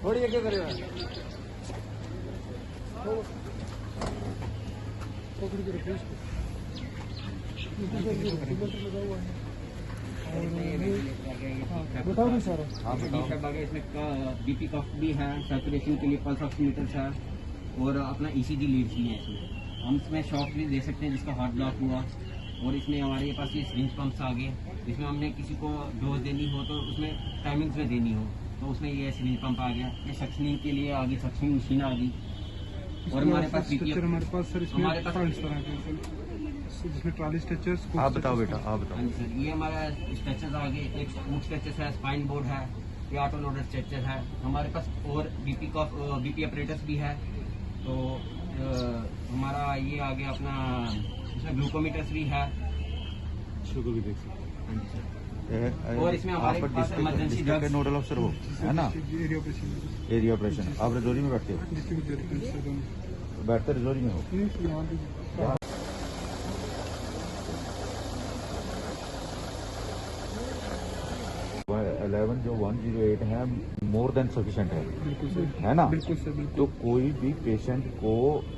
थोड़ी क्या करेगा बताओ भी सर। इसमें बीपी कफ भी है, सैचुरेशन के लिए पल्स ऑक्सीमीटर्स है और अपना ईसीजी लीड्स भी है। इसमें हम इसमें शॉक भी दे सकते हैं जिसका हार्ट ब्लॉक हुआ। और इसमें हमारे पास ये सिरिंज पंप्स आ गए, जिसमें हमने किसी को डोज देनी हो तो उसमें टाइमिंग्स में देनी हो तो उसमें ये सिरिंज पंप आ गया। ये सक्शनिंग के लिए आगे सक्शनिंग मशीन आ गई। और हमारे पास सर इसमें हमारे पास इस तरह के जिसमें ट्रॉली स्ट्रेचर्स। आप बताओ बेटा, आप बताओ। हाँ जी सर, ये हमारा स्ट्रेचर्स आ गए। एक फूड स्ट्रेचर्स है, स्पाइन बोर्ड है, ये ऑटो लोडर स्ट्रेचर है हमारे पास। और बीपी ऑपरेटर्स भी है। तो हमारा ये आ गया अपना, इसमें ग्लूकोमीटर्स भी है, शुगर भी देख सकते हैं। हाँ जी सर। और इसमें हमारे पास इमरजेंसी के नोडल अफसर हो, है ना, एरिया ऑपरेशन। आप रजौरी में बैठते हो, बैठते रजौरी में हो। 11 जो 108 है मोर देन सफिशिएंट है ना। बिल्कुल सर, बिल्कुल। तो कोई भी पेशेंट को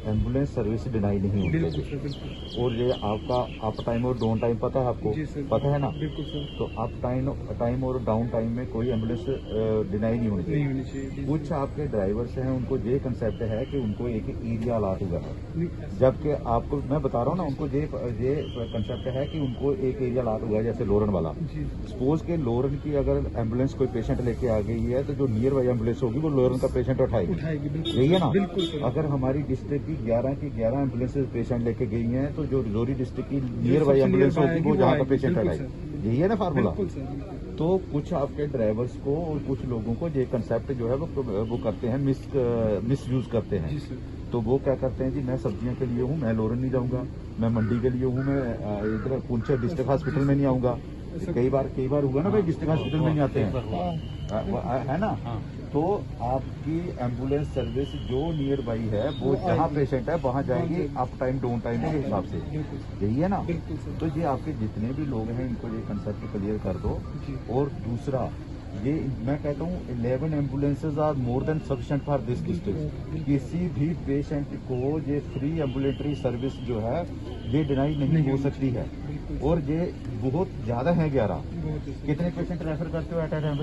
एम्बुलेंस सर्विस डिनाई नहीं होती। बिल्कुल सर, बिल्कुल। और ये आपका अप टाइम और डाउन टाइम पता है आपको? जी सर, पता है ना। बिल्कुल सर। तो अप टाइम और डाउन टाइम में कोई एम्बुलेंस डिनाई नहीं होनी चाहिए। कुछ आपके ड्राइवर्स हैं उनको ये कंसेप्ट है कि उनको एक एरिया अलाट हुआ है, जबकि आपको मैं बता रहा हूँ ना, उनको ये कंसेप्ट है कि उनको एक एरिया अलाट हुआ है। जैसे लोरन वाला, सपोज के लोरन की अगर एम्बुलेंस कोई पेशेंट लेके आ गई है तो जो नियर बाई एम्बुलेंस होगी वो लोरन का पेशेंट उठाएगी। यही है ना। अगर हमारी डिस्ट्रिक्ट की 11 एम्बुलेंस पेशेंट लेके गई हैं तो जो रजौरी डिस्ट्रिक्ट की नियर बाई एम्बुलेंस होगी वो जहाँ का पेशेंट उठाएगी। यही है ना फार्मूला। तो कुछ आपके ड्राइवर्स को और कुछ लोगों को ये कंसेप्ट जो है वो करते हैं, मिस यूज करते हैं। तो वो क्या करते हैं जी, मैं सब्जियों के लिए हूँ, मैं लोरन नहीं जाऊंगा, मैं मंडी के लिए हूँ, मैं इधर पुंछ डिस्ट्रिक्ट हॉस्पिटल में नहीं आऊंगा। कई बार हुआ ना भाई, डिस्ट्रिक्ट हॉस्पिटल में नहीं आते हैं, है ना। तो आपकी एम्बुलेंस सर्विस जो नियर बाई है वो जहाँ पेशेंट है वहाँ जाएगी, अप टाइम डाउन टाइम के हिसाब से। यही है ना। तो ये आपके जितने भी लोग हैं इनको ये कंसेप्ट क्लियर कर दो। और दूसरा ये मैं कहता हूँ 11 ambulances are more than sufficient for this district. किसी भी पेशेंट को ये फ्री एम्बुलेटरी सर्विस जो है ये डिनाई नहीं हो सकती है। और ये बहुत ज्यादा है 11। कितने पेशेंट रेफर करते हो एट ए टाइम?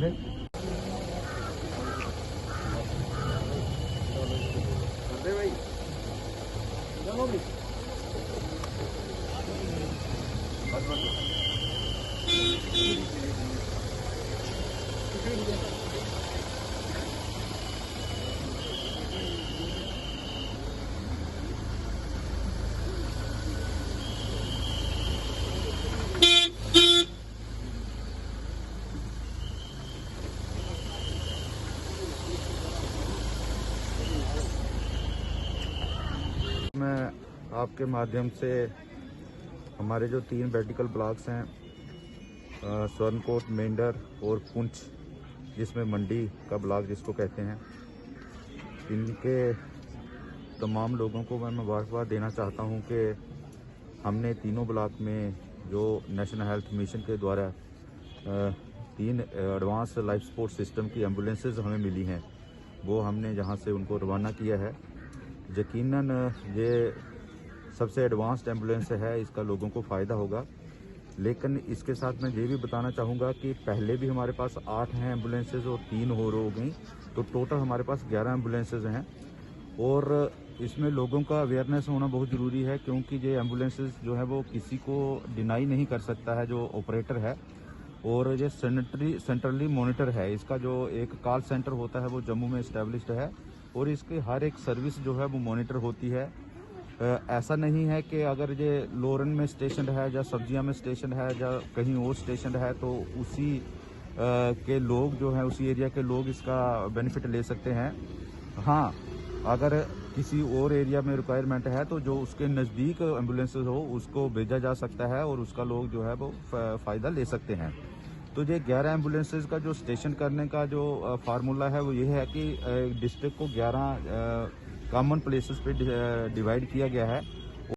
मैं आपके माध्यम से हमारे जो 3 मेडिकल ब्लॉक्स हैं, स्वर्णकोट, मेंढर और पुंछ, जिसमें मंडी का ब्लॉक जिसको कहते हैं, इनके तमाम लोगों को मैं मुबारकबाद देना चाहता हूं कि हमने तीनों ब्लॉक में जो नेशनल हेल्थ मिशन के द्वारा 3 एडवांस लाइफ सपोर्ट सिस्टम की एम्बुलेंसेज हमें मिली हैं, वो हमने जहां से उनको रवाना किया है। यकीनन ये सबसे एडवांस्ड एम्बुलेंस है, इसका लोगों को फ़ायदा होगा। लेकिन इसके साथ मैं ये भी बताना चाहूँगा कि पहले भी हमारे पास 8 हैं एम्बुलेंसेज और 3 हो गई, तो टोटल हमारे पास 11 एम्बुलेंसेज हैं। और इसमें लोगों का अवेयरनेस होना बहुत ज़रूरी है, क्योंकि ये एम्बुलेंसेज जो है वो किसी को डिनाई नहीं कर सकता है जो ऑपरेटर है। और ये सेंट्रली मॉनिटर है। इसका जो एक कॉल सेंटर होता है वो जम्मू में इस्टेब्लिश्ड है और इसकी हर एक सर्विस जो है वो मॉनिटर होती है। ऐसा नहीं है कि अगर ये लोरन में स्टेशन है या सब्जियां में स्टेशन है या कहीं और स्टेशन है तो उसी के लोग जो हैं, उसी एरिया के लोग इसका बेनिफिट ले सकते हैं। हाँ, अगर किसी और एरिया में रिक्वायरमेंट है तो जो उसके नज़दीक एम्बुलेंस हो उसको भेजा जा सकता है और उसका लोग जो है वो फ़ायदा ले सकते हैं। तो ये 11 एम्बुलेंसेज का जो स्टेशन करने का जो फार्मूला है वो ये है कि डिस्ट्रिक्ट को 11 कॉमन प्लेसेस पे डिवाइड किया गया है